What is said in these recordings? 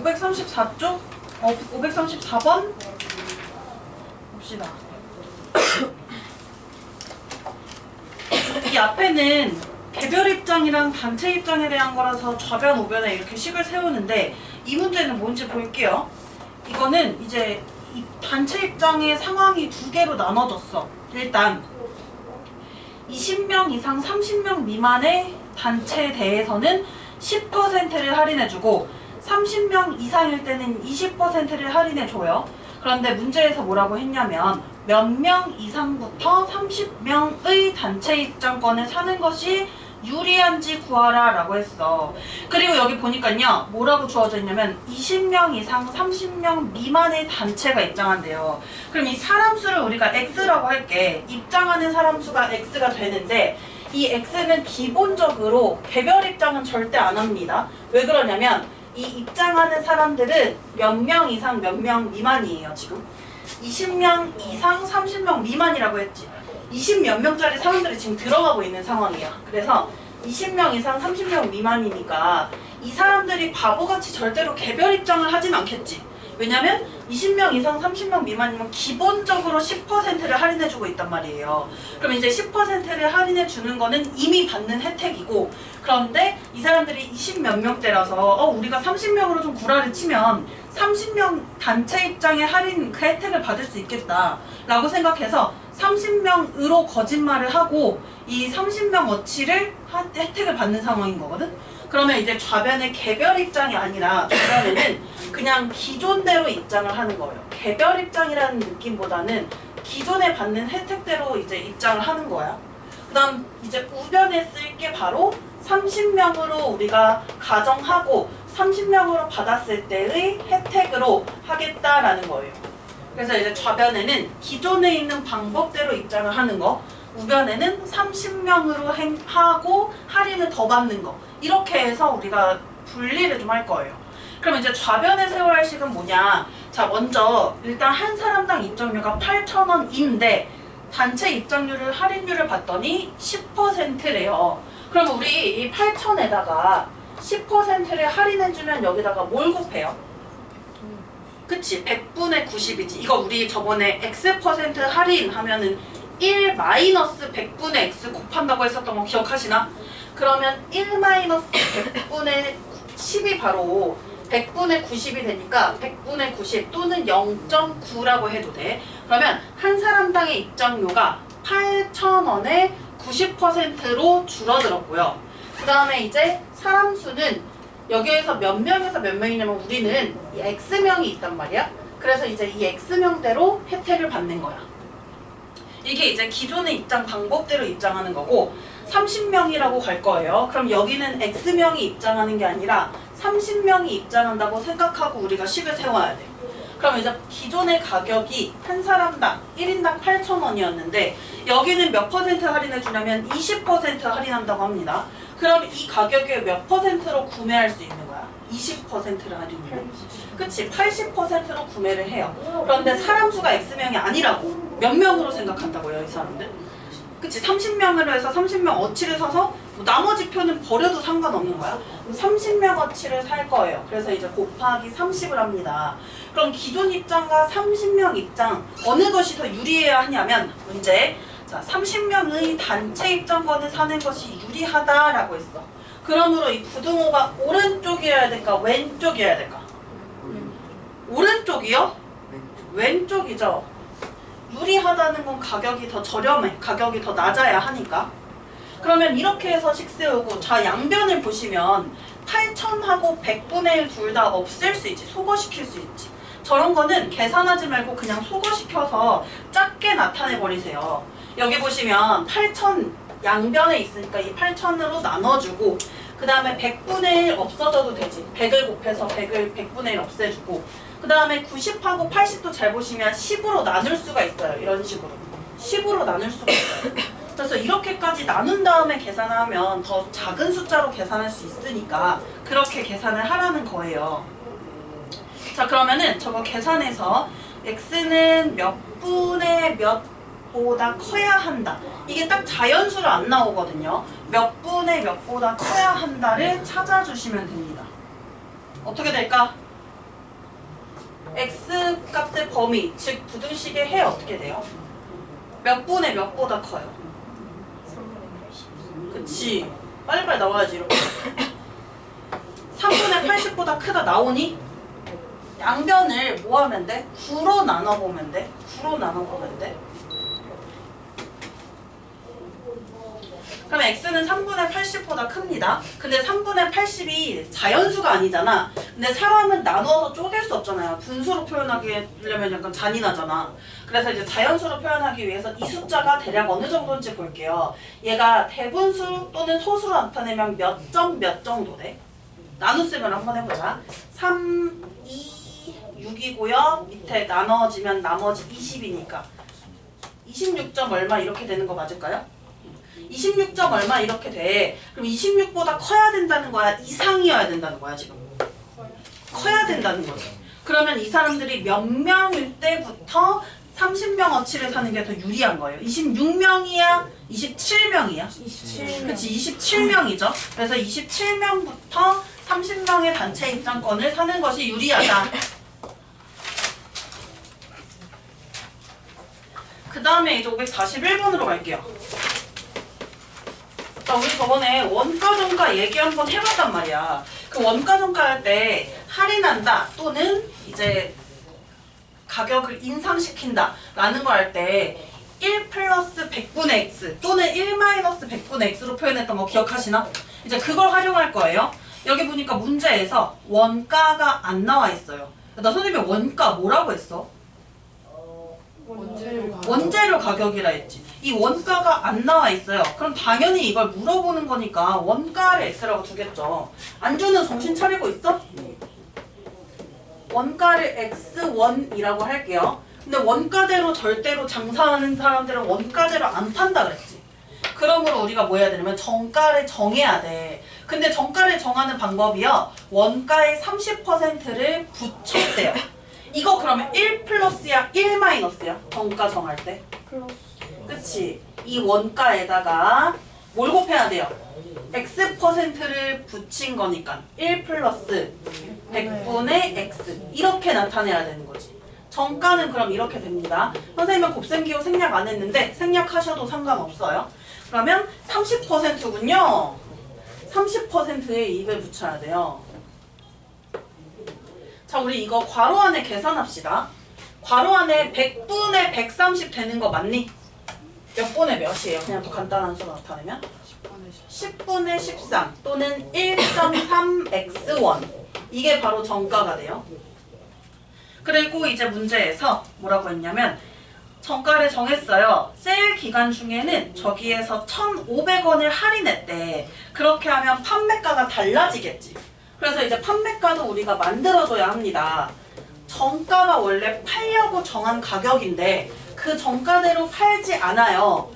534쪽? 534번? 봅시다. 이 앞에는 개별 입장이랑 단체 입장에 대한 거라서 좌변, 우변에 이렇게 식을 세우는데 이 문제는 뭔지 볼게요. 이거는 이제 이 단체 입장의 상황이 두 개로 나눠졌어. 일단 20명 이상 30명 미만의 단체에 대해서는 10%를 할인해주고 30명 이상일 때는 20%를 할인해줘요. 그런데 문제에서 뭐라고 했냐면 몇 명 이상부터 30명의 단체 입장권을 사는 것이 유리한지 구하라 라고 했어. 그리고 여기 보니까요 뭐라고 주어져 있냐면 20명 이상 30명 미만의 단체가 입장한대요. 그럼 이 사람 수를 우리가 X라고 할게. 입장하는 사람 수가 X가 되는데 이 X는 기본적으로 개별 입장은 절대 안 합니다. 왜 그러냐면 이 입장하는 사람들은 몇 명 이상 몇 명 미만이에요. 지금 20명 이상 30명 미만이라고 했지. 20몇 명짜리 사람들이 지금 들어가고 있는 상황이야. 그래서 20명 이상 30명 미만이니까 이 사람들이 바보같이 절대로 개별 입장을 하진 않겠지. 왜냐면 20명 이상 30명 미만이면 기본적으로 10%를 할인해주고 있단 말이에요. 그럼 이제 10%를 할인해주는 거는 이미 받는 혜택이고, 그런데 이 사람들이 20몇 명대라서 우리가 30명으로 좀 구라를 치면 30명 단체 입장에 할인 그 혜택을 받을 수 있겠다 라고 생각해서 30명으로 거짓말을 하고 이 30명 어치를 혜택을 받는 상황인 거거든. 그러면 이제 좌변의 개별 입장이 아니라 좌변에는 그냥 기존대로 입장을 하는 거예요. 개별 입장이라는 느낌보다는 기존에 받는 혜택대로 이제 입장을 하는 거야. 그 다음 이제 우변에 쓸 게 바로 30명으로 우리가 가정하고 30명으로 받았을 때의 혜택으로 하겠다라는 거예요. 그래서 이제 좌변에는 기존에 있는 방법대로 입장을 하는 거, 우변에는 30명으로 하고 할인을 더 받는 거, 이렇게 해서 우리가 분리를 좀 할 거예요. 그럼 이제 좌변에 세워야 할 식은 뭐냐? 자, 먼저 일단 한 사람당 입장료가 8,000원인데 단체 입장료를 할인율을 봤더니 10%래요. 그럼 우리 이 8,000에다가 10%를 할인해주면 여기다가 뭘 곱해요? 그치? 100분의 90이지. 이거 우리 저번에 X% 할인하면은 1 마이너스 100분의 X 곱한다고 했었던 거 기억하시나? 그러면 1 마이너스 100분의 10이 바로 100분의 90이 되니까 100분의 90 또는 0.9라고 해도 돼. 그러면 한 사람당의 입장료가 8,000원에 90%로 줄어들었고요. 그 다음에 이제 사람 수는 여기에서 몇 명에서 몇 명이냐면 우리는 이 X명이 있단 말이야. 그래서 이제 이 X명대로 혜택을 받는 거야. 이게 이제 기존의 입장 방법대로 입장하는 거고 30명이라고 갈 거예요. 그럼 여기는 X명이 입장하는 게 아니라 30명이 입장한다고 생각하고 우리가 식을 세워야 돼. 그럼 이제 기존의 가격이 한 사람당 1인당 8,000원이었는데 여기는 몇 퍼센트 할인해 주냐면 20% 할인한다고 합니다. 그럼 이 가격에 몇 퍼센트로 구매할 수 있는 거야? 20%를 할인해. 그치? 80%로 구매를 해요. 그런데 사람 수가 X명이 아니라고. 몇 명으로 생각한다고요, 이 사람들? 그치? 30명으로 해서 30명 어치를 사서 뭐 나머지 표는 버려도 상관없는 거야. 30명 어치를 살 거예요. 그래서 이제 곱하기 30을 합니다. 그럼 기존 입장과 30명 입장 어느 것이 더 유리해야 하냐면 문제, 자, 30명의 단체 입장권을 사는 것이 유리하다라고 했어. 그러므로 이 부등호가 오른쪽이어야 될까 왼쪽이어야 될까? 오른쪽이요? 왼쪽이죠. 유리하다는 건 가격이 더 저렴해. 가격이 더 낮아야 하니까. 그러면 이렇게 해서 식 세우고, 자, 양변을 보시면 8,000하고 100분의 1 둘 다 없앨 수 있지. 소거시킬 수 있지. 저런 거는 계산하지 말고 그냥 소거시켜서 작게 나타내 버리세요. 여기 보시면 8,000 양변에 있으니까 이 8,000으로 나눠주고, 그 다음에 100분의 1 없어져도 되지. 100을 곱해서 100을 100분의 1 없애주고, 그 다음에 90하고 80도 잘 보시면 10으로 나눌 수가 있어요. 이런 식으로 10으로 나눌 수가 있어요. 그래서 이렇게까지 나눈 다음에 계산하면 더 작은 숫자로 계산할 수 있으니까 그렇게 계산을 하라는 거예요. 자, 그러면은 저거 계산해서 x는 몇 분의 몇보다 커야 한다. 이게 딱 자연수로 안 나오거든요. 몇 분의 몇보다 커야 한다를 찾아주시면 됩니다. 어떻게 될까? x 값의 범위, 즉 부등식의 해 어떻게 돼요? 몇 분의 몇보다 커요? 3분의 80. 그치. 빨리빨리 나와야지 이렇게. 3분의 80보다 크다 나오니? 양변을 뭐 하면 돼? 9로 나눠보면 돼. 9로 나눠보면 돼. 그럼 x는 3분의 80보다 큽니다. 근데 3분의 80이 자연수가 아니잖아. 근데 사람은 나눠서 쪼갤 수 없잖아요. 분수로 표현하려면 약간 잔인하잖아. 그래서 이제 자연수로 표현하기 위해서 이 숫자가 대략 어느 정도인지 볼게요. 얘가 대분수 또는 소수로 나타내면 몇 점 몇 정도 돼? 나눗셈을 한번 해보자. 3, 2, 6이고요. 밑에 나눠지면 나머지 20이니까 26점 얼마 이렇게 되는 거 맞을까요? 26점 얼마 이렇게 돼. 그럼 26보다 커야 된다는 거야? 이상이어야 된다는 거야 지금? 커야 된다는 거죠. 그러면 이 사람들이 몇 명일 때부터 30명어치를 사는 게 더 유리한 거예요. 26명이야? 27명이야? 27명. 그치 27명이죠. 그래서 27명부터 30명의 단체 입장권을 사는 것이 유리하다. 그 다음에 이제 541번으로 갈게요. 자, 우리 저번에 원가 정가 얘기 한번 해봤단 말이야. 그 원가 정가 할 때 할인한다 또는 이제 가격을 인상시킨다 라는 거 할 때 1 플러스 100분의 x 또는 1 마이너스 100분의 x로 표현했던 거 기억하시나? 이제 그걸 활용할 거예요. 여기 보니까 문제에서 원가가 안 나와 있어요. 나 선생님이 원가 뭐라고 했어? 원재료 가격이라 했지. 이 원가가 안 나와 있어요. 그럼 당연히 이걸 물어보는 거니까 원가를 x라고 두겠죠. 안주는 정신 차리고 있어? 원가를 x1이라고 할게요. 근데 원가대로 절대로 장사하는 사람들은 원가대로 안 판다 그랬지. 그러므로 우리가 뭐 해야 되냐면 정가를 정해야 돼. 근데 정가를 정하는 방법이요. 원가의 30%를 붙였대요. 이거 그러면 1 플러스야 1 마이너스야? 정가 정할 때? 플러스. 그치? 이 원가에다가 뭘 곱해야 돼요? x%를 붙인 거니까 1 플러스 100분의 x 이렇게 나타내야 되는 거지. 정가는 그럼 이렇게 됩니다. 선생님은 곱셈기호 생략 안 했는데 생략하셔도 상관없어요. 그러면 30%군요. 30%의 이익을 붙여야 돼요. 자, 우리 이거 괄호 안에 계산합시다. 괄호 안에 100분의 130 되는 거 맞니? 몇 분의 몇이에요? 그냥 더 간단한 수로 나타내면? 10분의 13 또는 1.3x1 이게 바로 정가가 돼요. 그리고 이제 문제에서 뭐라고 했냐면 정가를 정했어요. 세일 기간 중에는 저기에서 1,500원을 할인했대. 그렇게 하면 판매가가 달라지겠지. 그래서 이제 판매가도 우리가 만들어줘야 합니다. 정가가 원래 팔려고 정한 가격인데 그 정가대로 팔지 않아요.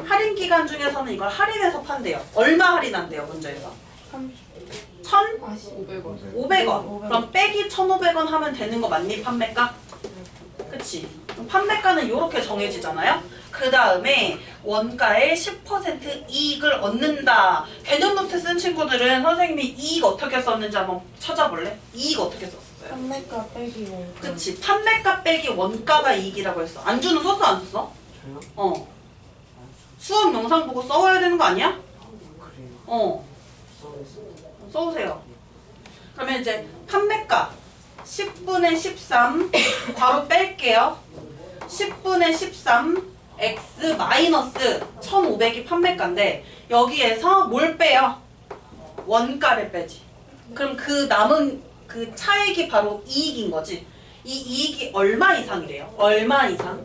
할인 기간 중에서는 이걸 할인해서 판대요. 얼마 할인한대요, 문제에서? 500원. 500원. 그럼 빼기 1,500원 하면 되는 거 맞니, 판매가? 그치? 그럼 판매가는 이렇게 정해지잖아요? 그 다음에 원가의 10% 이익을 얻는다. 개념 노트 쓴 친구들은 선생님이 이익 어떻게 썼는지 한번 찾아볼래? 이익 어떻게 썼어요? 판매가 빼기 원가. 그치? 판매가 빼기 원가가 이익이라고 했어. 안주는 썼어, 안 썼어? 저요? 어. 수업 영상 보고 써와야 되는 거 아니야? 그래요. 어. 써오세요. 그러면 이제 판매가 10분의 13 괄호 뺄게요. 10분의 13 x 마이너스 1,500이 판매가인데 여기에서 뭘 빼요? 원가를 빼지. 그럼 그 남은 그 차액이 바로 이익인 거지. 이 이익이 얼마 이상이래요? 얼마 이상?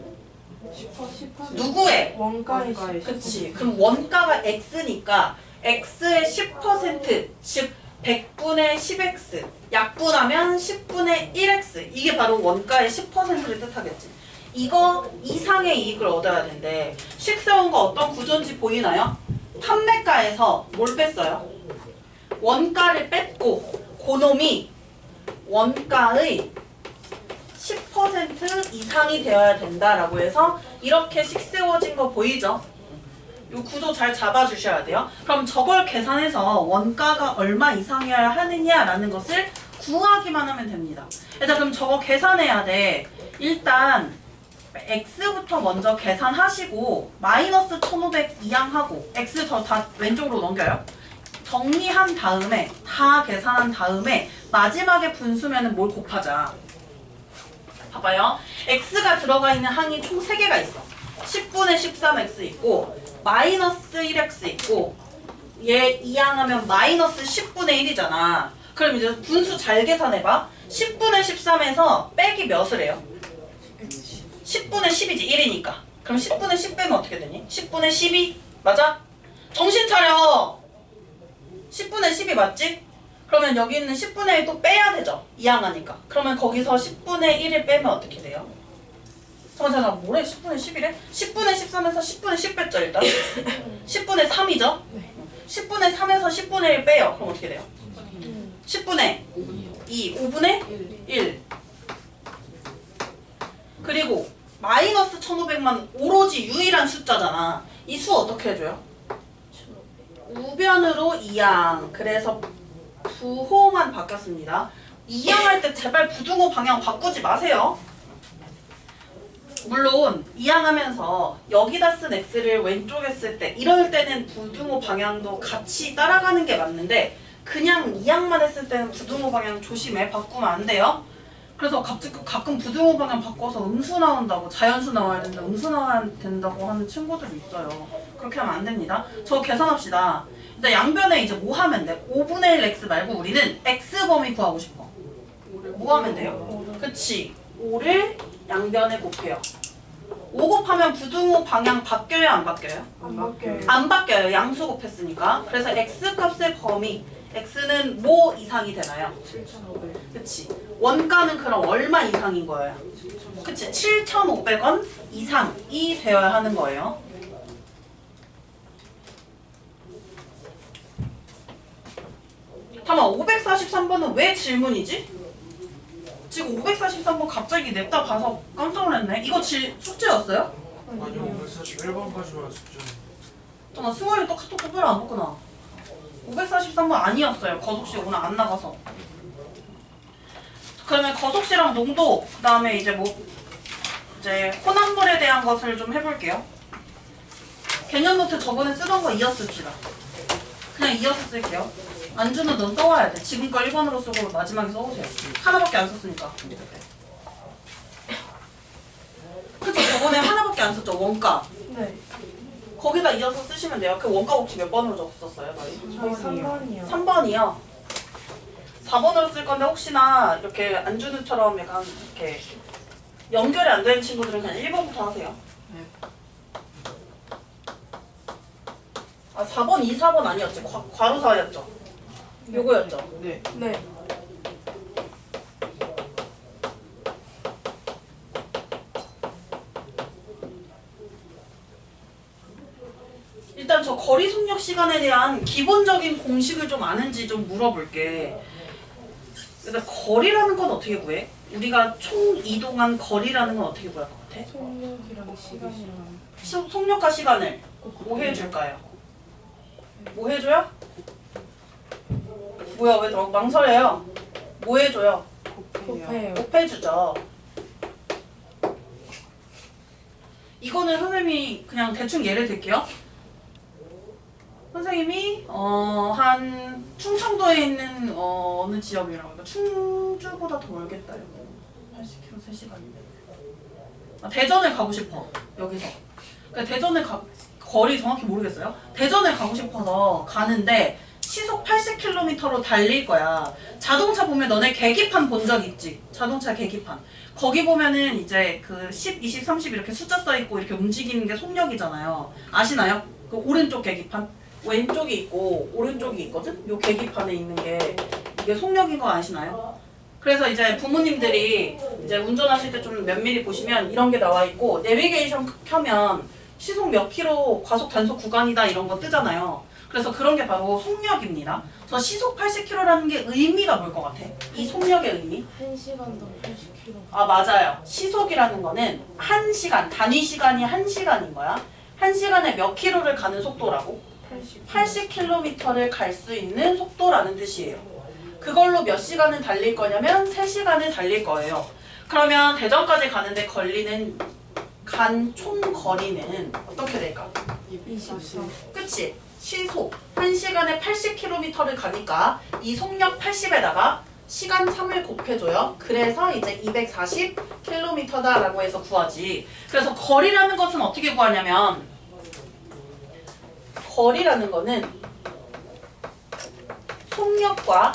10%. 누구의? 원가의 그치. 그럼 원가가 x니까 x의 10% 즉 100분의 10x 약분하면 10분의 1x 이게 바로 원가의 10%를 뜻하겠지. 이거 이상의 이익을 얻어야 되는데 식세운 거 어떤 구조인지 보이나요? 판매가에서 뭘 뺐어요? 원가를 뺐고 그놈이 원가의 10% 이상이 되어야 된다라고 해서 이렇게 식세워진 거 보이죠? 이 구조 잘 잡아주셔야 돼요. 그럼 저걸 계산해서 원가가 얼마 이상이어야 하느냐라는 것을 구하기만 하면 됩니다. 일단 그럼 저거 계산해야 돼. 일단 x부터 먼저 계산하시고 마이너스 1500 이항하고 x 저 다 왼쪽으로 넘겨요. 정리한 다음에 다 계산한 다음에 마지막에 분수면은 뭘 곱하자. 봐봐요. x가 들어가 있는 항이 총 3개가 있어. 10분의 13x 있고 마이너스 1x 있고 얘 이항하면 마이너스 10분의 1이잖아. 그럼 이제 분수 잘 계산해봐. 10분의 13에서 빼기 몇을 해요? 10분의 10이지 1이니까. 그럼 10분의 10 빼면 어떻게 되니? 10분의 12 맞아? 정신 차려. 10분의 10이 맞지? 그러면 여기 있는 10분의 1 또 빼야 되죠. 이항하니까. 그러면 거기서 10분의 1을 빼면 어떻게 돼요? 잠깐만 뭐래? 10분의 11에? 10분의 13에서 10분의 10 뺐죠 일단. 10분의 3이죠? 10분의 3에서 10분의 1 빼요. 그럼 어떻게 돼요? 10분의 2, 5분의 1. 그리고 마이너스 1500만 오로지 유일한 숫자잖아. 이 수 어떻게 해줘요? 우변으로 이항. 그래서 부호만 바뀌었습니다. 이항할 때 제발 부등호 방향 바꾸지 마세요. 물론 이항하면서 여기다 쓴 x를 왼쪽에 쓸 때 이럴 때는 부등호 방향도 같이 따라가는 게 맞는데 그냥 이항만 했을 때는 부등호 방향 조심해. 바꾸면 안 돼요. 그래서 가끔 부등호 방향 바꿔서 음수 나온다고 자연수 나와야 된다, 음수 나와야 된다고 하는 친구들이 있어요. 그렇게 하면 안 됩니다. 저 계산합시다. 일단 양변에 이제 뭐 하면 돼? 5분의 1 x 말고 우리는 x 범위 구하고 싶어. 뭐 하면 돼요? 그치. 5를 양변에 곱해요. 5 곱하면 부등호 방향 바뀌어요? 안 바뀌어요? 안 바뀌어요. 안 바뀌어요. 양수 곱했으니까. 그래서 x 값의 범위 x는 뭐 이상이 되나요? 7,500. 그치. 원가는 그럼 얼마 이상인 거예요? 그치. 7,500원 이상이 되어야 하는 거예요. 잠깐만 543번은 왜 질문이지? 지금 543번 갑자기 냅다 봐서 깜짝 놀랐네. 이거 숙제였어요? 아니요, 541번까지 왔었죠. 잠깐만 승원이 또 카톡 특별히 안 봤구나. 543번 아니었어요. 거속시 오늘 안 나가서. 그러면 거속시랑 농도, 그 다음에 이제 이제 혼합물에 대한 것을 좀 해볼게요. 개념 노트 저번에 쓰던 거 이어씁시다. 그냥 이어서 쓸게요. 안주는 넌 써와야 돼. 지금 거 1번으로 쓰고 마지막에 써오세요. 하나밖에 안 썼으니까. 그쵸? 저번에 하나밖에 안 썼죠? 원가. 네. 거기다 이어서 쓰시면 돼요. 그 원가 혹시 몇 번으로 적었어요, 너희? 저희 3번이요. 3번이요. 4번으로 쓸 건데 혹시나 이렇게 안준우처럼 약간 이렇게 연결이 안 되는 친구들은 그냥 1번부터 하세요. 아 4번, 2, 4번 아니었지? 괄호사였죠? 요거였죠? 네. 네. 일단 저 거리 속력 시간에 대한 기본적인 공식을 좀 아는지 좀 물어볼게. 일단 거리라는 건 어떻게 구해? 우리가 총 이동한 거리라는 건 어떻게 구할 것 같아? 속력이랑 시간이랑 속력과 시간을 뭐 해줄까요? 뭐 해줘요? 뭐야 왜 망설여요? 뭐 해줘요? 곱해요. 곱해주죠. 이거는 선생님이 그냥 대충 예를 들게요. 선생님이 한 충청도에 있는 어느 지역이라고 할까? 충주보다 더 멀겠다 이거 80km 3시간인데 대전을 가고 싶어 여기서. 그러니까 대전을 거리 정확히 모르겠어요. 대전을 가고 싶어서 가는데 시속 80km로 달릴 거야. 자동차 보면 너네 계기판 본 적 있지? 자동차 계기판. 거기 보면은 이제 그 10, 20, 30 이렇게 숫자 써 있고 이렇게 움직이는 게 속력이잖아요. 아시나요? 그 오른쪽 계기판. 왼쪽이 있고 오른쪽이 있거든? 요 계기판에 있는 게 이게 속력인 거 아시나요? 그래서 이제 부모님들이 이제 운전하실 때 좀 면밀히 보시면 이런 게 나와 있고 내비게이션 켜면 시속 몇 킬로 과속 단속 구간이다 이런 거 뜨잖아요. 그래서 그런 게 바로 속력입니다. 저 시속 80km라는 게 의미가 뭘 것 같아? 이 속력의 의미? 1시간당 80km. 아 맞아요. 시속이라는 거는 1시간, 단위 시간이 1시간인 거야. 1시간에 몇 킬로를 가는 속도라고? 80km를 갈 수 있는 속도라는 뜻이에요. 그걸로 몇 시간을 달릴 거냐면 3시간을 달릴 거예요. 그러면 대전까지 가는데 걸리는 총 거리는 어떻게 될까? 24. 그치? 시속 1시간에 80km를 가니까 이 속력 80에다가 시간 3을 곱해줘요. 그래서 이제 240km다 라고 해서 구하지. 그래서 거리라는 것은 어떻게 구하냐면 거리라는 거는 속력과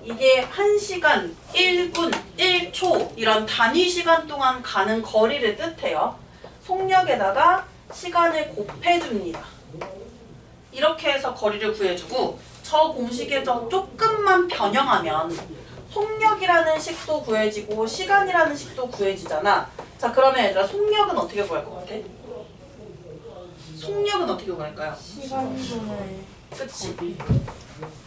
이게 1시간, 1분, 1초 이런 단위 시간 동안 가는 거리를 뜻해요. 속력에다가 시간을 곱해줍니다. 이렇게 해서 거리를 구해주고 저 공식에서 조금만 변형하면 속력이라는 식도 구해지고 시간이라는 식도 구해지잖아. 자, 그러면 얘들아 속력은 어떻게 구할 것 같아? 속력은 어떻게 구할까요? 시간분의 그치?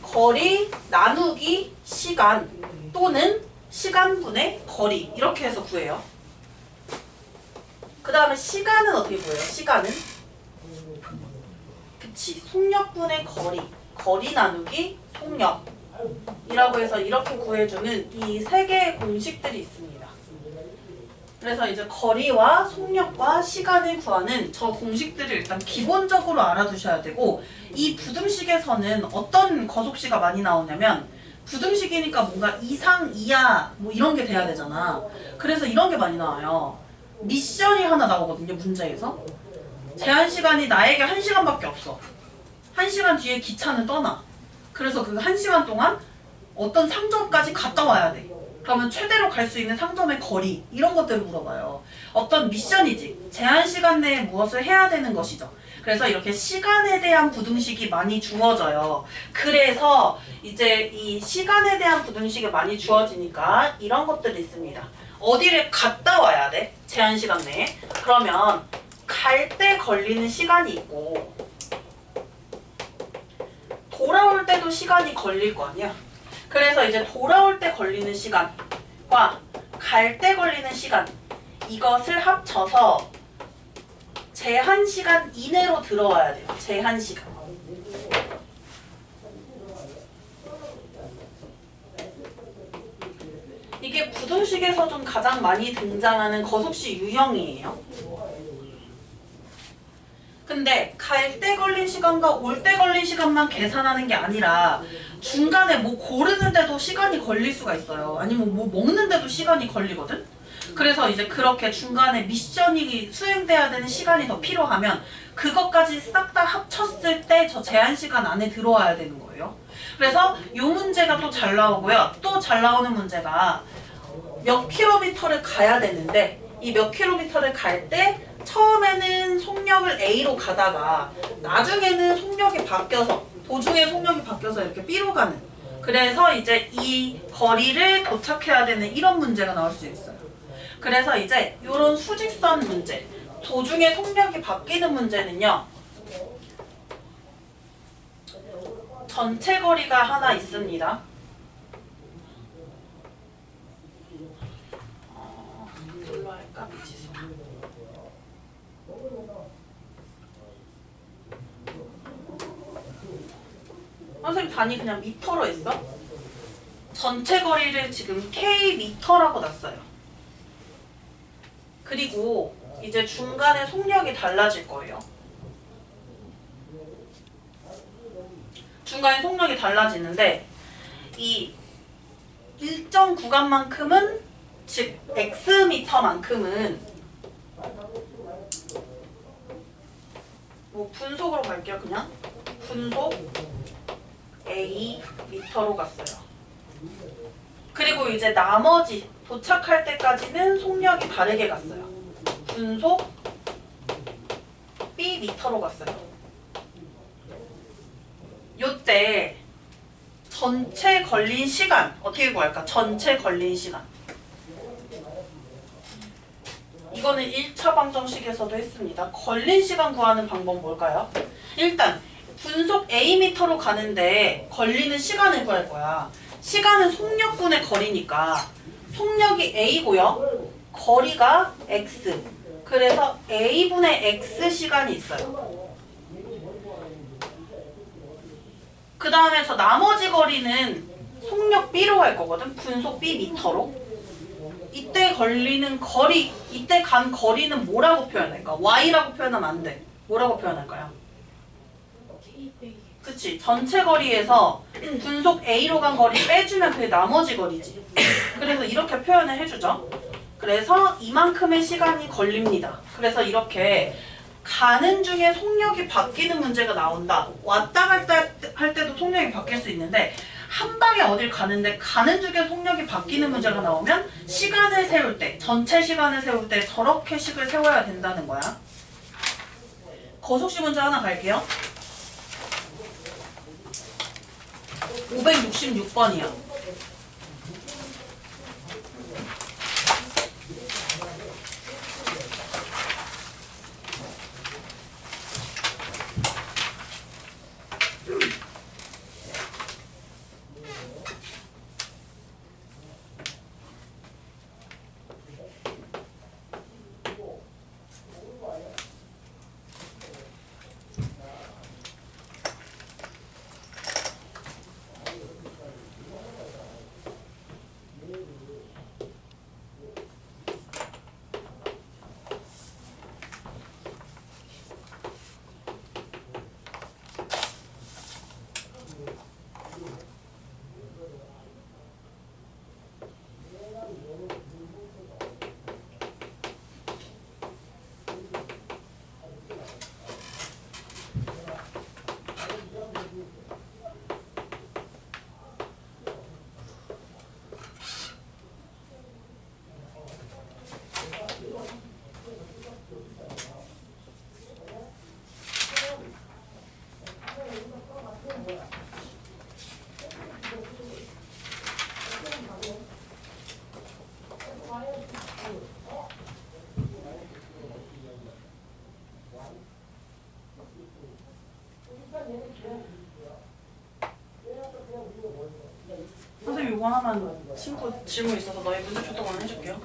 거리 나누기 시간 또는 시간분의 거리 이렇게 해서 구해요. 그 다음에 시간은 어떻게 구해요? 시간은? 그치? 속력분의 거리 나누기 속력이라고 해서 이렇게 구해주는 이 세 개의 공식들이 있습니다. 그래서 이제 거리와 속력과 시간을 구하는 저 공식들을 일단 기본적으로 알아두셔야 되고 이 부등식에서는 어떤 거속시가 많이 나오냐면 부등식이니까 뭔가 이상, 이하 뭐 이런 게 돼야 되잖아. 그래서 이런 게 많이 나와요. 미션이 하나 나오거든요, 문제에서. 제한 시간이 나에게 1시간밖에 없어. 1시간 뒤에 기차는 떠나. 그래서 그 1시간 동안 어떤 상점까지 갔다 와야 돼. 그러면 최대로 갈 수 있는 상점의 거리 이런 것들을 물어봐요. 어떤 미션이지. 제한 시간 내에 무엇을 해야 되는 것이죠. 그래서 이렇게 시간에 대한 부등식이 많이 주어져요. 그래서 이제 이 시간에 대한 부등식이 많이 주어지니까 이런 것들이 있습니다. 어디를 갔다 와야 돼? 제한 시간 내에. 그러면 갈 때 걸리는 시간이 있고 돌아올 때도 시간이 걸릴 거 아니야. 그래서 이제 돌아올 때 걸리는 시간과 갈 때 걸리는 시간 이것을 합쳐서 제한 시간 이내로 들어와야 돼요. 제한 시간. 이게 부등식에서 좀 가장 많이 등장하는 거속시 유형이에요. 근데 갈 때 걸린 시간과 올 때 걸린 시간만 계산하는 게 아니라 중간에 뭐 고르는데도 시간이 걸릴 수가 있어요. 아니면 뭐 먹는데도 시간이 걸리거든? 그래서 이제 그렇게 중간에 미션이 수행돼야 되는 시간이 더 필요하면 그것까지 싹 다 합쳤을 때 저 제한 시간 안에 들어와야 되는 거예요. 그래서 이 문제가 또 잘 나오고요. 또 잘 나오는 문제가 몇 킬로미터를 가야 되는데 이 몇 킬로미터를 갈 때 처음에는 속력을 A로 가다가 나중에는 속력이 바뀌어서 도중에 속력이 바뀌어서 이렇게 B로 가는 그래서 이제 이 거리를 도착해야 되는 이런 문제가 나올 수 있어요. 그래서 이제 이런 수직선 문제 도중에 속력이 바뀌는 문제는요 전체 거리가 하나 있습니다. 뭘로 할까? 미치수. 선생님 단위 그냥 미터로 했어? 전체 거리를 지금 K미터라고 놨어요. 그리고 이제 중간에 속력이 달라질 거예요. 중간에 속력이 달라지는데 이 일정 구간만큼은 즉 X미터만큼은 뭐 분속으로 갈게요. 그냥 분속 A 미터로 갔어요. 그리고 이제 나머지 도착할 때까지는 속력이 다르게 갔어요. 분속 B 미터로 갔어요. 요때 전체 걸린 시간 어떻게 구할까? 전체 걸린 시간. 이거는 1차 방정식에서도 했습니다. 걸린 시간 구하는 방법 뭘까요? 일단 분속 A미터로 가는데 걸리는 시간을 구할 거야. 시간은 속력분의 거리니까 속력이 A고요. 거리가 X. 그래서 A분의 X 시간이 있어요. 그 다음에 저 나머지 거리는 속력 B로 갈 거거든. 분속 B 미터로. 이때 걸리는 거리, 이때 간 거리는 뭐라고 표현할까? Y라고 표현하면 안 돼. 뭐라고 표현할까요? K 빼기. 그치. 전체 거리에서 분속 A로 간 거리 빼주면 그게 나머지 거리지. 그래서 이렇게 표현을 해주죠. 그래서 이만큼의 시간이 걸립니다. 그래서 이렇게 가는 중에 속력이 바뀌는 문제가 나온다. 왔다 갔다 할 때도 속력이 바뀔 수 있는데 한 방에 어딜 가는데 가는 중에 속력이 바뀌는 문제가 나오면 시간을 세울 때, 전체 시간을 세울 때 저렇게 식을 세워야 된다는 거야. 거속시 문제 하나 갈게요. 566번이야. 선생님 이거 하나만 친구 질문 있어서 너희 문제 초 동안 해줄게요.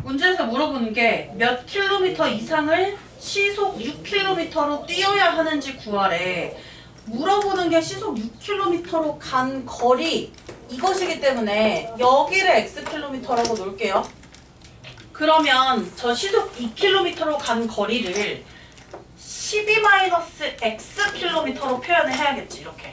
문제에서 물어보는 게 몇 킬로미터 이상을 시속 6km로 뛰어야 하는지 구하래. 물어보는 게 시속 6km로 간 거리 이것이기 때문에 여기를 x킬로미터라고 놓을게요. 그러면 저 시속 2km로 간 거리를 12-x km로 표현을 해야겠지. 이렇게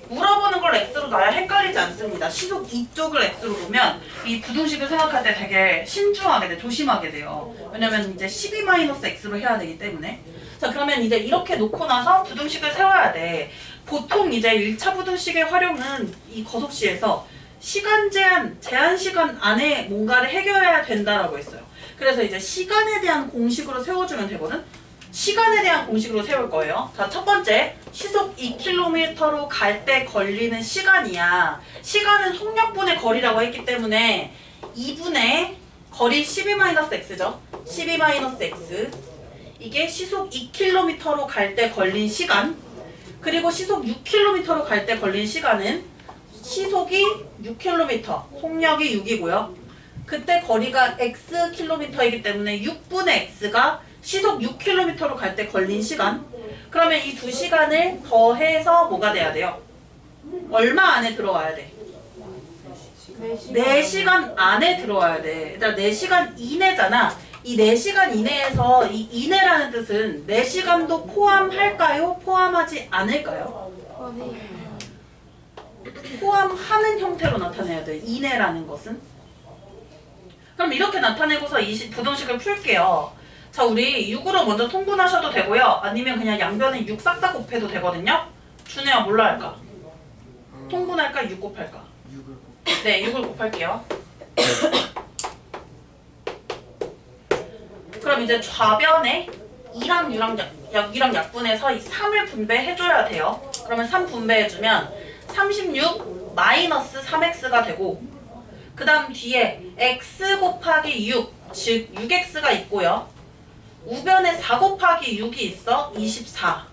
물어보는 걸 x로 놔야 헷갈리지 않습니다. 시속 2쪽을 x로 놓으면 이 부등식을 생각할 때 되게 신중하게 돼, 조심하게 돼요. 왜냐면 이제 12-x로 해야 되기 때문에. 자, 그러면 이제 이렇게 놓고 나서 부등식을 세워야 돼. 보통 이제 1차 부등식의 활용은 이 거속시에서 시간 제한 시간 안에 뭔가를 해결해야 된다라고 했어요. 그래서 이제 시간에 대한 공식으로 세워주면 되거든? 시간에 대한 공식으로 세울 거예요. 자, 첫 번째, 시속 2km로 갈 때 걸리는 시간이야. 시간은 속력분의 거리라고 했기 때문에 2분의 거리 12-x죠. 12-x. 이게 시속 2km로 갈 때 걸린 시간. 그리고 시속 6km로 갈 때 걸린 시간은 시속이 6km, 속력이 6이고요. 그때 거리가 xkm이기 때문에 6분의 x가 시속 6km로 갈 때 걸린 시간. 그러면 이 두 시간을 더해서 뭐가 돼야 돼요? 얼마 안에 들어와야 돼? 4시간 안에 들어와야 돼. 얘들아, 4시간 이내잖아. 이 4시간 이내에서 이 이내라는 뜻은 4시간도 포함할까요? 포함하지 않을까요? 포함하는 형태로 나타내야 돼. 이내라는 것은. 그럼 이렇게 나타내고서 이 부등식을 풀게요. 자, 우리 6으로 먼저 통분하셔도 되고요. 아니면 그냥 양변에 6 싹 다 곱해도 되거든요. 준혜야, 뭘로 할까? 통분할까? 6 곱할까? 6을 네, 6을 곱할게요. 그럼 이제 좌변에 2랑 약분해서 이 3을 분배해줘야 돼요. 그러면 3 분배해주면 36 마이너스 3x가 되고, 그 다음 뒤에 x 곱하기 6, 즉 6x가 있고요. 우변에 4 곱하기 6이 있어. 24.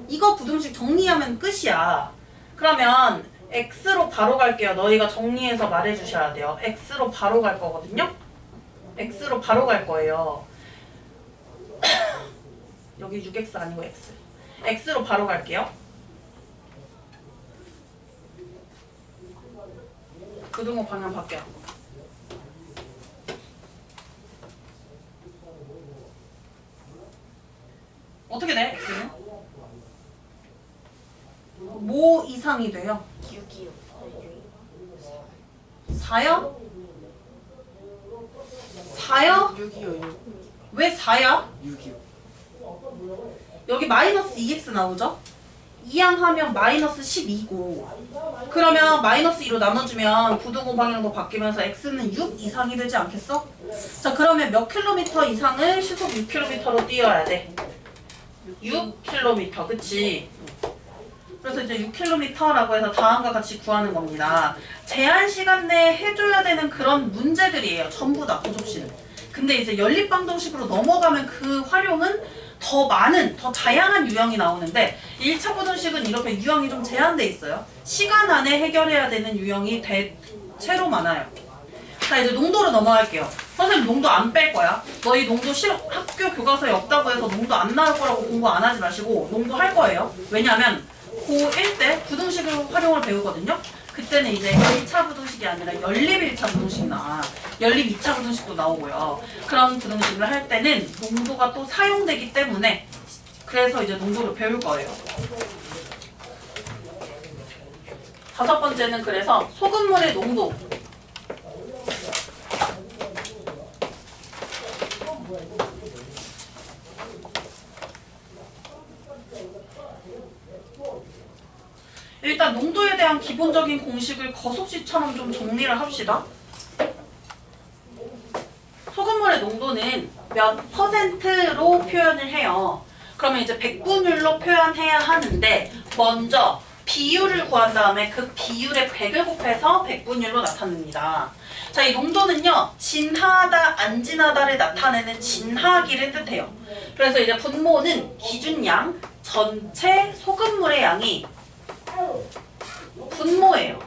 이거 부등식 정리하면 끝이야. 그러면 x로 바로 갈게요. 너희가 정리해서 말해주셔야 돼요. x로 바로 갈 거거든요. x로 바로 갈 거예요. 여기 6x 아니고 x. x로 바로 갈게요. 부등호 방향 바뀌어. 어떻게 돼? x는? 뭐 이상이 돼요? 6이요. 4요? 4요? 6이요 6. 왜 4야? 6이요. 여기 마이너스 2x 나오죠? 이항하면 마이너스 12고, 그러면 마이너스 2로 나눠주면 부등호 방향도 바뀌면서 x는 6 이상이 되지 않겠어? 자, 그러면 몇 킬로미터 이상을 시속 6km로 뛰어야 돼? 6km, 그치? 그래서 이제 6km라고 해서 다음과 같이 구하는 겁니다. 제한 시간 내에 해줘야 되는 그런 문제들이에요. 전부 다 고속시는. 근데 이제 연립방정식으로 넘어가면 그 활용은 더 많은, 더 다양한 유형이 나오는데 1차 부등식은 이렇게 유형이 좀 제한돼 있어요. 시간 안에 해결해야 되는 유형이 대체로 많아요. 자, 이제 농도로 넘어갈게요. 선생님 농도 안 뺄 거야. 너희 농도 학교 교과서에 없다고 해서 농도 안 나올 거라고 공부 안 하지 마시고 농도 할 거예요. 왜냐면 고1 때 부등식을 활용을 배우거든요. 그때는 이제 1차 부등식이 아니라 연립 1차 부등식 나와. 연립 2차 부등식도 나오고요. 그런 부등식을 할 때는 농도가 또 사용되기 때문에 그래서 이제 농도를 배울 거예요. 5번째는 그래서 소금물의 농도. 일단 농도에 대한 기본적인 공식을 거속시처럼 좀 정리를 합시다. 소금물의 농도는 몇 퍼센트로 표현을 해요. 그러면 이제 백분율로 표현해야 하는데 먼저 비율을 구한 다음에 그 비율의 100을 곱해서 백분율로 나타냅니다. 자, 이 농도는요, 진하다, 안 진하다를 나타내는 진하기를 뜻해요. 그래서 이제 분모는 기준양, 전체 소금물의 양이 분모예요.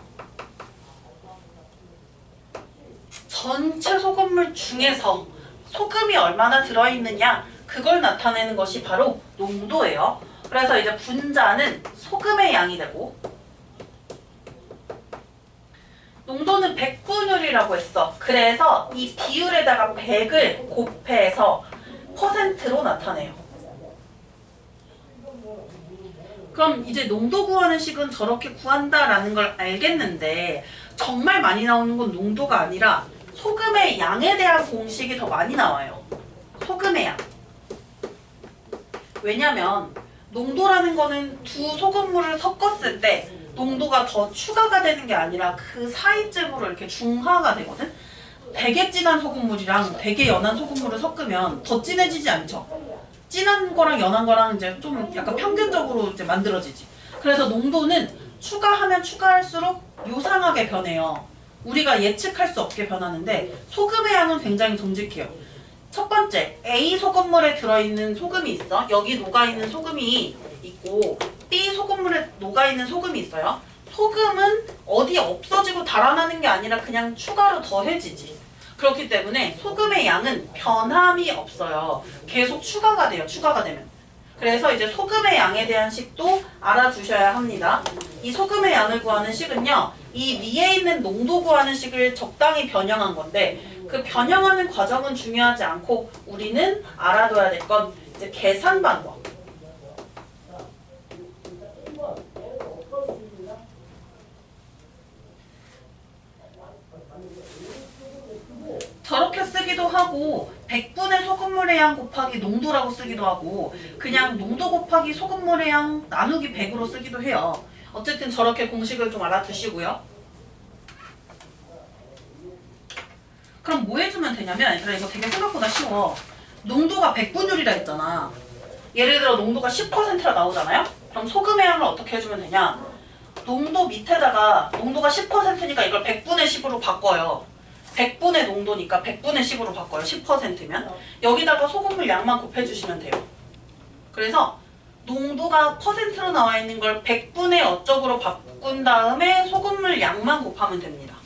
전체 소금물 중에서 소금이 얼마나 들어있느냐, 그걸 나타내는 것이 바로 농도예요. 그래서 이제 분자는 소금의 양이 되고, 농도는 100분율이라고 했어. 그래서 이 비율에다가 100을 곱해서 퍼센트로 나타내요. 그럼 이제 농도 구하는 식은 저렇게 구한다라는 걸 알겠는데 정말 많이 나오는 건 농도가 아니라 소금의 양에 대한 공식이 더 많이 나와요. 소금의 양. 왜냐면 농도라는 거는 두 소금물을 섞었을 때 농도가 더 추가가 되는 게 아니라 그 사이쯤으로 이렇게 중화가 되거든? 되게 진한 소금물이랑 되게 연한 소금물을 섞으면 더 진해지지 않죠? 진한 거랑 연한 거랑 이제 좀 약간 평균적으로 이제 만들어지지. 그래서 농도는 추가하면 추가할수록 요상하게 변해요. 우리가 예측할 수 없게 변하는데 소금의 양은 굉장히 정직해요. 첫 번째, A 소금물에 들어있는 소금이 있어. 여기 녹아있는 소금이 있고 B 소금물에 녹아있는 소금이 있어요. 소금은 어디 없어지고 달아나는 게 아니라 그냥 추가로 더해지지. 그렇기 때문에 소금의 양은 변함이 없어요. 계속 추가가 돼요. 추가가 되면. 그래서 이제 소금의 양에 대한 식도 알아두셔야 합니다. 이 소금의 양을 구하는 식은요. 이 위에 있는 농도 구하는 식을 적당히 변형한 건데 그 변형하는 과정은 중요하지 않고 우리는 알아둬야 될 건 이제 계산 방법. 저렇게 쓰기도 하고 100분의 소금물의 양 곱하기 농도라고 쓰기도 하고 그냥 농도 곱하기 소금물의 양 나누기 100으로 쓰기도 해요. 어쨌든 저렇게 공식을 좀 알아두시고요. 그럼 뭐 해주면 되냐면 얘들아 이거 되게 생각보다 쉬워. 농도가 100분율이라 했잖아. 예를 들어 농도가 10%라 나오잖아요. 그럼 소금의 양을 어떻게 해주면 되냐. 농도 밑에다가 농도가 10%니까 이걸 100분의 10으로 바꿔요. 100분의 농도니까 100분의 10으로 바꿔요. 10%면. 여기다가 소금물 양만 곱해주시면 돼요. 그래서 농도가 퍼센트로 나와 있는 걸 100분의 어쩌고로 바꾼 다음에 소금물 양만 곱하면 됩니다.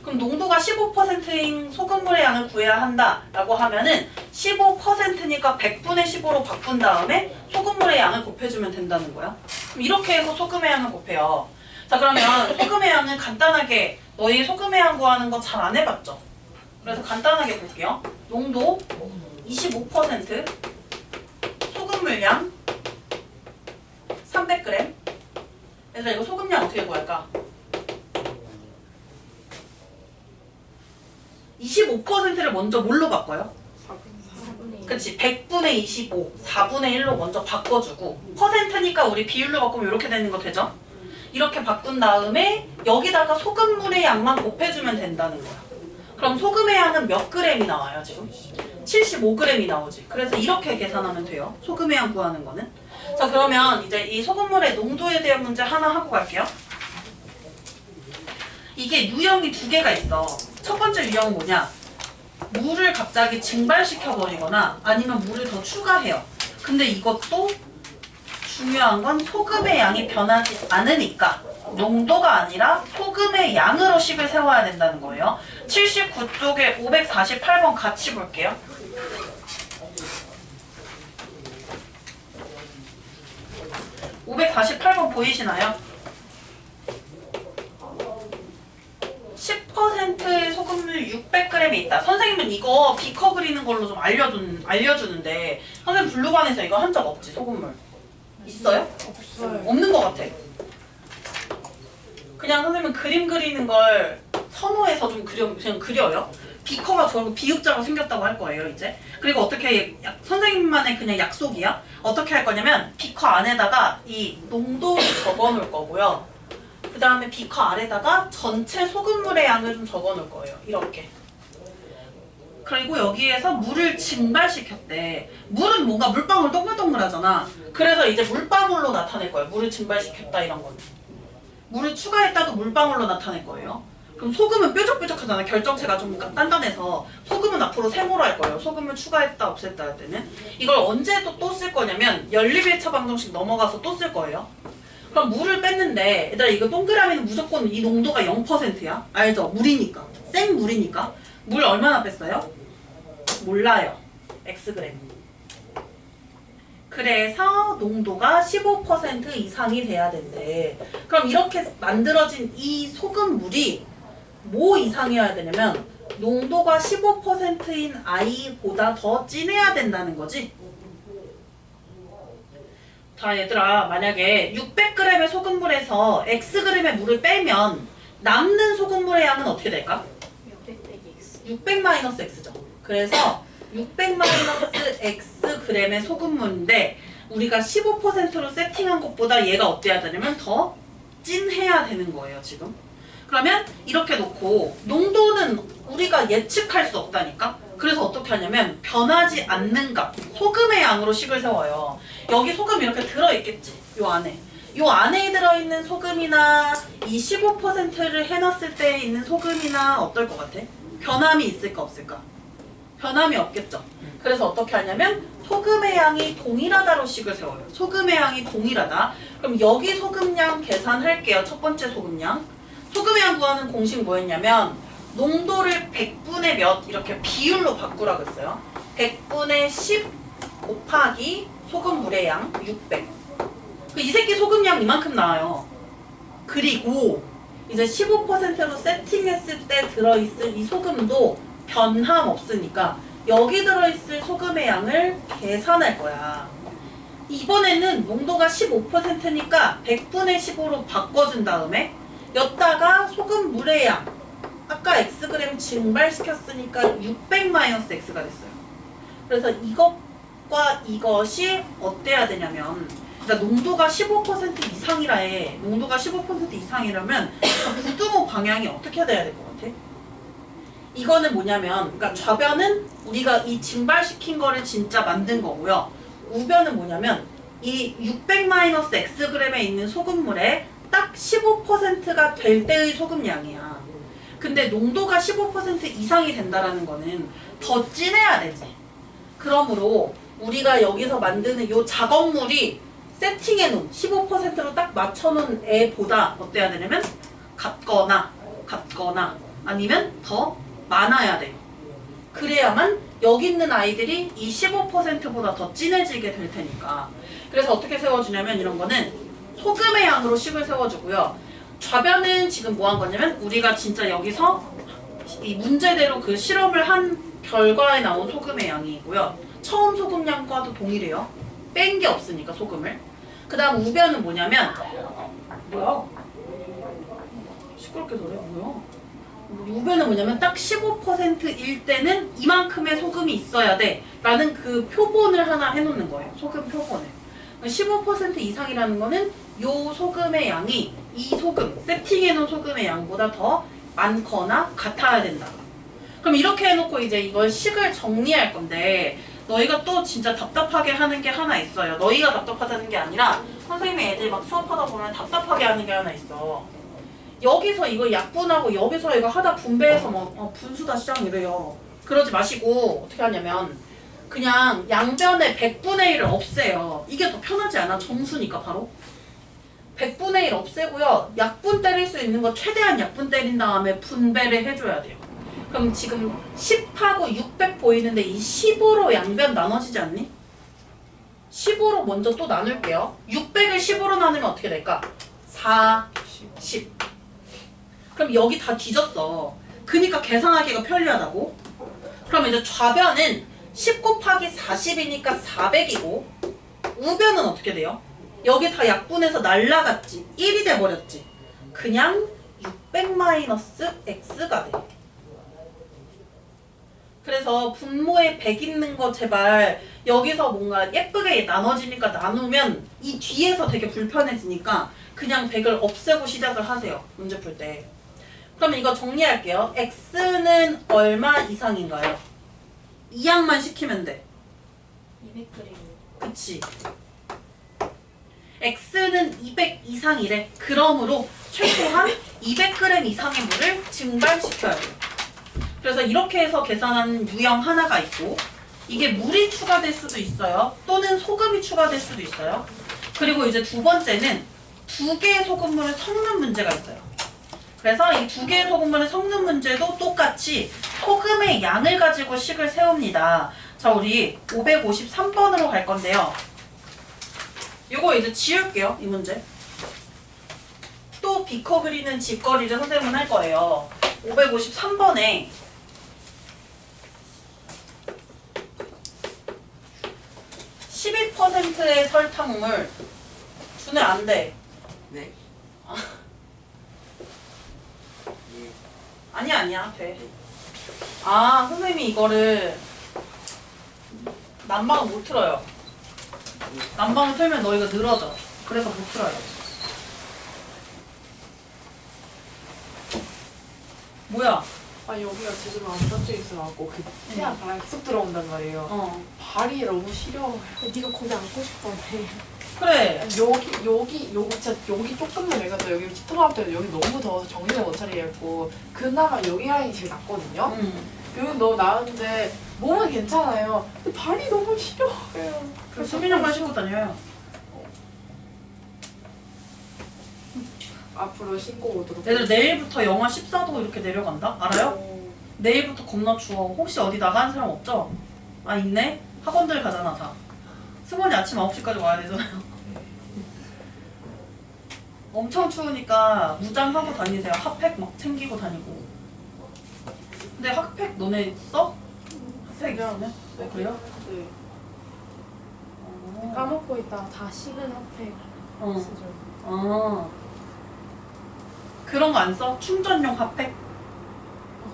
그럼 농도가 15%인 소금물의 양을 구해야 한다라고 하면은 15%니까 100분의 15로 바꾼 다음에 소금물의 양을 곱해주면 된다는 거야. 그럼 이렇게 해서 소금의 양을 곱해요. 자 그러면 소금의 양은 간단하게 너희 소금의 양 구하는 거 잘 안 해봤죠? 그래서 간단하게 볼게요. 농도 25% 소금물 양 300g. 얘들아 이거 소금량 어떻게 구할까? 25%를 먼저 뭘로 바꿔요? 4분의 그치 100분의 25 4분의 1로 먼저 바꿔주고 퍼센트니까 우리 비율로 바꾸면 이렇게 되는 거 되죠? 이렇게 바꾼 다음에 여기다가 소금물의 양만 곱해주면 된다는 거야. 그럼 소금의 양은 몇 그램이 나와요 지금? 75g이 나오지. 그래서 이렇게 계산하면 돼요. 소금의 양 구하는 거는. 자 그러면 이제 이 소금물의 농도에 대한 문제 하나 하고 갈게요. 이게 유형이 두 개가 있어. 첫 번째 유형은 뭐냐? 물을 갑자기 증발시켜버리거나 아니면 물을 더 추가해요. 근데 이것도 중요한 건 소금의 양이 변하지 않으니까 농도가 아니라 소금의 양으로 식을 세워야 된다는 거예요. 79쪽에 548번 같이 볼게요. (548번) 보이시나요? 10%의 소금물 600g이 있다. 선생님은 이거 비커 그리는 걸로 좀 알려주는데 선생님 블루반에서 이거 한 적 없지? 소금물 있어요? 없어요. 없는 것 같아. 그냥 선생님은 그림 그리는 걸 선호해서 좀 그냥 그려요. 비커가 저런 비읍자로 생겼다고 할 거예요 이제. 그리고 어떻게 선생님만의 그냥 약속이야. 어떻게 할 거냐면 비커 안에다가 이 농도를 적어 놓을 거고요. 그 다음에 비커 아래다가 전체 소금물의 양을 좀 적어 놓을 거예요. 이렇게. 그리고 여기에서 물을 증발시켰대. 물은 뭔가 물방울 동글동글하잖아. 그래서 이제 물방울로 나타낼 거예요. 물을 증발시켰다 이런 거는. 물을 추가했다도 물방울로 나타낼 거예요. 그럼 소금은 뾰족뾰족하잖아. 결정체가 좀 단단해서 소금은 앞으로 세모로 할 거예요. 소금을 추가했다 없앴다 할 때는. 이걸 언제 또 쓸 거냐면 연립1차 방정식 넘어가서 또 쓸 거예요. 그럼 물을 뺐는데 얘들아 이거 동그라미는 무조건 이 농도가 0%야. 알죠? 물이니까. 생물이니까. 물 얼마나 뺐어요? 몰라요. X그램. 그래서 농도가 15% 이상이 돼야 된대. 그럼 이렇게 만들어진 이 소금물이 뭐 이상이어야 되냐면 농도가 15%인 I보다 더 진해야 된다는 거지. 자 얘들아, 만약에 600g의 소금물에서 Xg의 물을 빼면 남는 소금물의 양은 어떻게 될까? 600 빼기 X. 600-X죠. 그래서 600-Xg의 소금물인데 우리가 15%로 세팅한 것보다 얘가 어때야 되냐면 더 진해야 되는 거예요, 지금. 그러면 이렇게 놓고 농도는 우리가 예측할 수 없다니까? 그래서 어떻게 하냐면 변하지 않는 값, 소금의 양으로 식을 세워요. 여기 소금 이렇게 들어있겠지, 요 안에. 요 안에 들어있는 소금이나 이 15%를 해놨을 때 있는 소금이나 어떨 것 같아? 변함이 있을까 없을까? 변함이 없겠죠. 그래서 어떻게 하냐면 소금의 양이 동일하다로 식을 세워요. 소금의 양이 동일하다. 그럼 여기 소금량 계산할게요. 첫 번째 소금량. 소금의 양 구하는 공식 뭐였냐면 농도를 100분의 몇 이렇게 비율로 바꾸라고 했어요. 100분의 10 곱하기 소금물의 양 600. 이 새끼 소금량 이만큼 나와요. 그리고 이제 15%로 세팅했을 때 들어있을 이 소금도 변함 없으니까 여기 들어있을 소금의 양을 계산할 거야. 이번에는 농도가 15%니까 100분의 15로 바꿔준 다음에 여기다가 소금물의 양 아까 Xg 증발시켰으니까 600-X가 됐어요. 그래서 이것과 이것이 어때야 되냐면 그러니까 농도가 15% 이상이라 해. 농도가 15% 이상이라면 부등호 방향이 어떻게 돼야 될 것 같아? 이거는 뭐냐면 그러니까 좌변은 우리가 이 증발시킨 거를 진짜 만든 거고요. 우변은 뭐냐면 이 600-Xg에 있는 소금물에 딱 15%가 될 때의 소금량이야. 근데 농도가 15% 이상이 된다라는 거는 더 진해야 되지. 그러므로 우리가 여기서 만드는 요 작업물이 세팅해놓은 15%로 딱 맞춰놓은 애보다 어때야 되냐면 같거나 아니면 더 많아야 돼요. 그래야만 여기 있는 아이들이 이 15%보다 더 진해지게 될 테니까. 그래서 어떻게 세워주냐면 이런 거는 소금의 양으로 식을 세워주고요. 좌변은 지금 뭐 한 거냐면 우리가 진짜 여기서 이 문제대로 그 실험을 한 결과에 나온 소금의 양이고요. 처음 소금량과도 동일해요. 뺀 게 없으니까 소금을. 그 다음 우변은 뭐냐면 뭐야? 시끄럽게 소리야 뭐야? 우변은 뭐냐면 딱 15%일 때는 이만큼의 소금이 있어야 돼 라는 그 표본을 하나 해놓는 거예요. 소금 표본을. 15% 이상이라는 거는 요 소금의 양이 이 소금, 세팅해놓은 소금의 양보다 더 많거나 같아야 된다. 그럼 이렇게 해놓고 이제 이걸 식을 정리할 건데 너희가 또 진짜 답답하게 하는 게 하나 있어요. 너희가 답답하다는 게 아니라 선생님이 애들 막 수업하다 보면 답답하게 하는 게 하나 있어. 여기서 이거 약분하고 여기서 이거 하다 분배해서 뭐 분수다 시장 이래요. 그러지 마시고 어떻게 하냐면 그냥 양변에 100분의 1을 없애요. 이게 더 편하지 않아? 정수니까 바로. 100분의 1 없애고요. 약분 때릴 수 있는 거 최대한 약분 때린 다음에 분배를 해줘야 돼요. 그럼 지금 10하고 600 보이는데 이 15로 양변 나눠지지 않니? 15로 먼저 또 나눌게요. 600을 15로 나누면 어떻게 될까? 4, 10. 그럼 여기 다 뒤졌어. 그니까 계산하기가 편리하다고. 그럼 이제 좌변은 10 곱하기 40이니까 400이고 우변은 어떻게 돼요? 여기 다 약분해서 날라갔지. 1이 돼버렸지. 그냥 600-X가 돼. 그래서 분모에 100 있는 거 제발 여기서 뭔가 예쁘게 나눠지니까 나누면 이 뒤에서 되게 불편해지니까 그냥 100을 없애고 시작을 하세요. 문제 풀 때. 그럼 이거 정리할게요. X는 얼마 이상인가요? 이 양만 시키면 돼. 200g. 그치? X는 200 이상이래. 그러므로 최소한 200g 이상의 물을 증발시켜야 돼요. 그래서 이렇게 해서 계산하는 유형 하나가 있고 이게 물이 추가될 수도 있어요. 또는 소금이 추가될 수도 있어요. 그리고 이제 두 번째는 두 개의 소금물을 섞는 문제가 있어요. 그래서 이 두 개의 소금물을 섞는 문제도 똑같이 소금의 양을 가지고 식을 세웁니다. 자, 우리 553번으로 갈 건데요. 이거 이제 지울게요, 이 문제. 또 비커 그리는 직거리를 선생님은 할 거예요. 553번에 12%의 설탕물 준해 안 돼. 네. 예. 아니야 돼. 아 선생님이 이거를 난방을 못 틀어요. 난방을 틀면 너희가 늘어져. 그래서 못 틀어요. 뭐야? 아 여기가 제대로 안 닫혀 있어갖고 그 태양 바람이 쑥 들어온단 말이에요. 어 발이 너무 시려워요. 네가 거기 앉고 싶던데. 그래. 여기 진짜 여기 조금만 내가서 여기 치토마토 여기 너무 더워서 정신을 못 차리겠고 그나마 여기 라인이 제일 낫거든요. 여기 너무 나은데 몸은 괜찮아요. 근데 발이 너무 시려워요. 그 수민형만 신고 다녀요. 앞으로 신고 오도록. 얘들 내일부터 영하 14도 이렇게 내려간다? 알아요? 어, 내일부터 겁나 추워. 혹시 어디 나가는 사람 없죠? 아 있네? 학원들 가잖아 다. 승원이 아침 9시까지 와야 되잖아요. 엄청 추우니까 무장하고 다니세요. 핫팩 막 챙기고 다니고. 근데 핫팩 너네 써? 핫팩 있으면? 네 그래요? 네. 까먹고 있다가 다 식은 핫팩 어. 쓰죠. 어. 그런 거 안 써? 충전용 핫팩?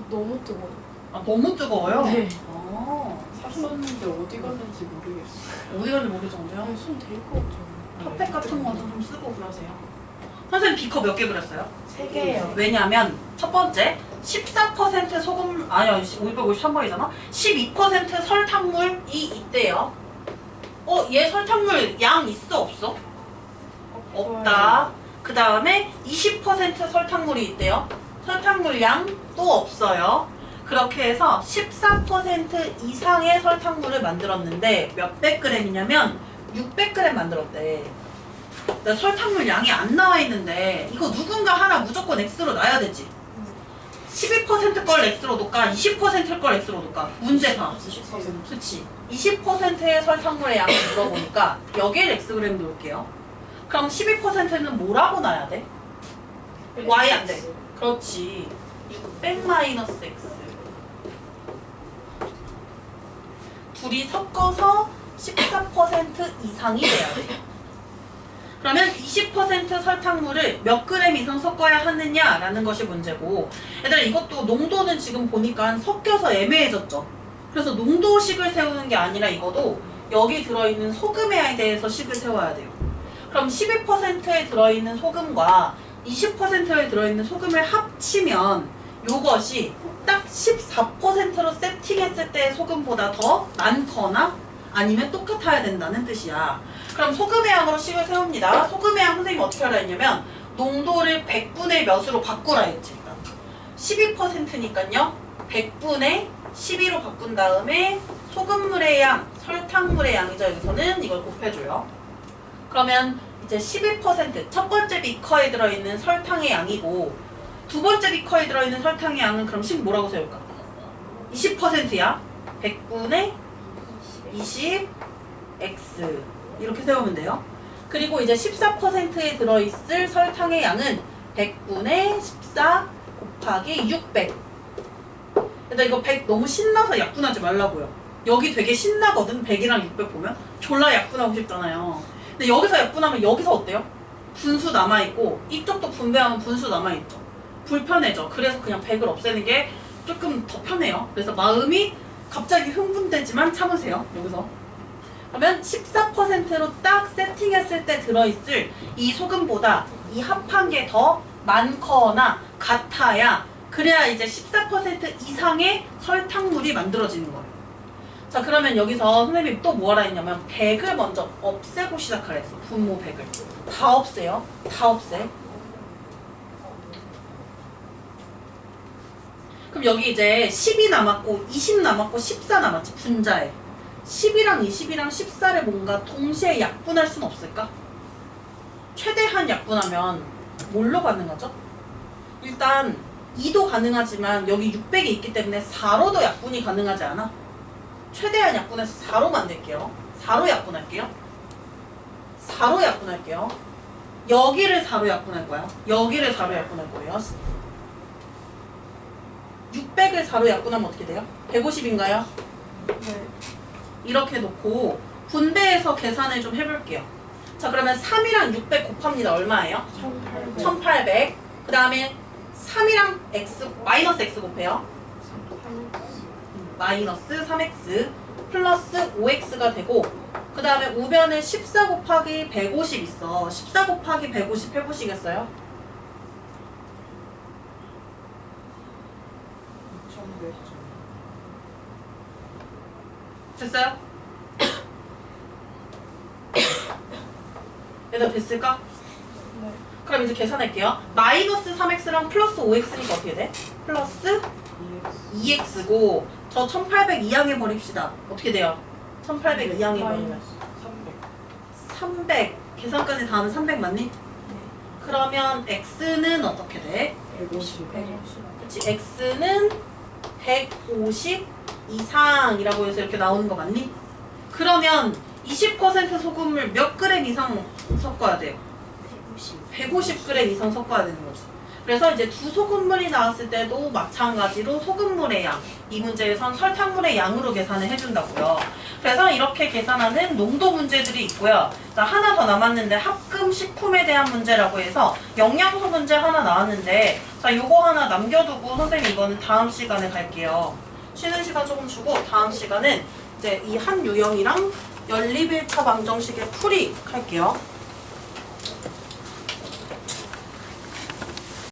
너무 뜨거워. 아 너무 뜨거워요? 네. 어. 샀었는데 어디 갔는지 모르겠어요. 어디 가는지 모를 정도요? 아니 손 될 거 없잖아. 핫팩 같은 거도 좀 쓰고 그러세요. 선생님 B컵 몇 개 그렸어요? 3개예요. 왜냐면 첫 번째 14% 소금 아니야 553번이잖아. 12% 설탕물이 있대요. 얘 설탕물 양 있어 없어? 없다. 그 다음에 20% 설탕물이 있대요. 설탕물 양 또 없어요. 그렇게 해서 14% 이상의 설탕물을 만들었는데 몇백 그램이냐면 600g 만들었대. 나 설탕물 양이 안 나와 있는데 이거 누군가 하나 무조건 X로 놔야 되지. 12% 걸 X로 놓을까? 20% 걸 X로 놓을까? 문제 봐. 그치. 20%의 설탕물의 양을 물어보니까 여기에 X그램 놓을게요. 그럼 12%는 뭐라고 놔야 돼? Y 안 돼. 그렇지. 600 마이너스 X. 둘이 섞어서 14% 이상이 돼야 돼. 그러면 20% 설탕물을 몇 그램 이상 섞어야 하느냐라는 것이 문제고, 얘들아 이것도 농도는 지금 보니까 섞여서 애매해졌죠. 그래서 농도식을 세우는 게 아니라 이것도 여기 들어있는 소금에 대해서 식을 세워야 돼요. 그럼 12%에 들어있는 소금과 20%에 들어있는 소금을 합치면 요것이 딱 14%로 세팅했을 때의 소금보다 더 많거나 아니면 똑같아야 된다는 뜻이야. 그럼 소금의 양으로 식을 세웁니다. 소금의 양 선생님이 어떻게 하라 했냐면 농도를 100분의 몇으로 바꾸라 했지. 12%니까요. 100분의 12로 바꾼 다음에 소금물의 양, 설탕물의 양이죠. 여기서는 이걸 곱해줘요. 그러면 이제 12% 첫 번째 비커에 들어있는 설탕의 양이고 두 번째 비커에 들어있는 설탕의 양은 그럼 식 뭐라고 세울까? 20%야. 100분의 20 X 이렇게 세우면 돼요. 그리고 이제 14%에 들어있을 설탕의 양은 100분의 14 곱하기 600. 근데 이거 100 너무 신나서 약분하지 말라고요. 여기 되게 신나거든. 100이랑 600 보면 졸라 약분하고 싶잖아요. 근데 여기서 약분하면 여기서 어때요? 분수 남아있고 이쪽도 분배하면 분수 남아있죠. 불편해져. 그래서 그냥 100을 없애는 게 조금 더 편해요. 그래서 마음이 갑자기 흥분되지만 참으세요. 여기서. 그러면 14%로 딱 세팅했을 때 들어있을 이 소금보다 이 합한 게 더 많거나 같아야 그래야 이제 14% 이상의 설탕물이 만들어지는 거예요. 자 그러면 여기서 선생님이 또 뭐 하라 했냐면 100을 먼저 없애고 시작하라 했어. 분모 100을. 다 없애요. 다 없애. 그럼 여기 이제 10이 남았고 20 남았고 14 남았지. 분자에. 10이랑 20이랑 14를 뭔가 동시에 약분할 순 없을까? 최대한 약분하면 뭘로 가능하죠? 일단 2도 가능하지만 여기 600이 있기 때문에 4로도 약분이 가능하지 않아? 최대한 약분해서 4로 만들게요. 4로 약분할게요. 4로 약분할게요. 여기를 4로 약분할 거야. 여기를 4로 약분할 거예요. 600을 4로 약분하면 어떻게 돼요? 150인가요? 네. 이렇게 놓고 분배해서 계산을 좀 해볼게요. 자, 그러면 3이랑 600 곱합니다. 얼마예요? 1800. 1800. 그 다음에 3이랑 x, 마이너스 x 곱해요. 마이너스 3x 플러스 5x가 되고, 그 다음에 우변에 14 곱하기 150 있어. 14 곱하기 150 해보시겠어요? 됐어요? 얘들 됐을까? 네. 그럼 이제 계산할게요. 마이너스 3x랑 플러스 5x니까 어떻게 돼? 플러스 2x고 저 1800 이항해 버립시다. 어떻게 돼요? 1800 이항해 버리면 300 계산까지 다 하면 300 맞니? 그러면 x는 어떻게 돼? 150. 그치, x는 150 이상이라고 해서 이렇게 나오는 거 맞니? 그러면 20% 소금을 몇 그램 이상 섞어야 돼요? 150g 이상 섞어야 되는 거지. 그래서 이제 두 소금물이 나왔을 때도 마찬가지로 소금물의 양, 이 문제에선 설탕물의 양으로 계산을 해준다고요. 그래서 이렇게 계산하는 농도 문제들이 있고요. 자, 하나 더 남았는데 합금 식품에 대한 문제라고 해서 영양소 문제 하나 나왔는데, 자, 요거 하나 남겨두고 선생님 이거는 다음 시간에 갈게요. 쉬는 시간 조금 주고 다음 시간은 이제 이 한 유형이랑 연립 1차 방정식의 풀이 할게요.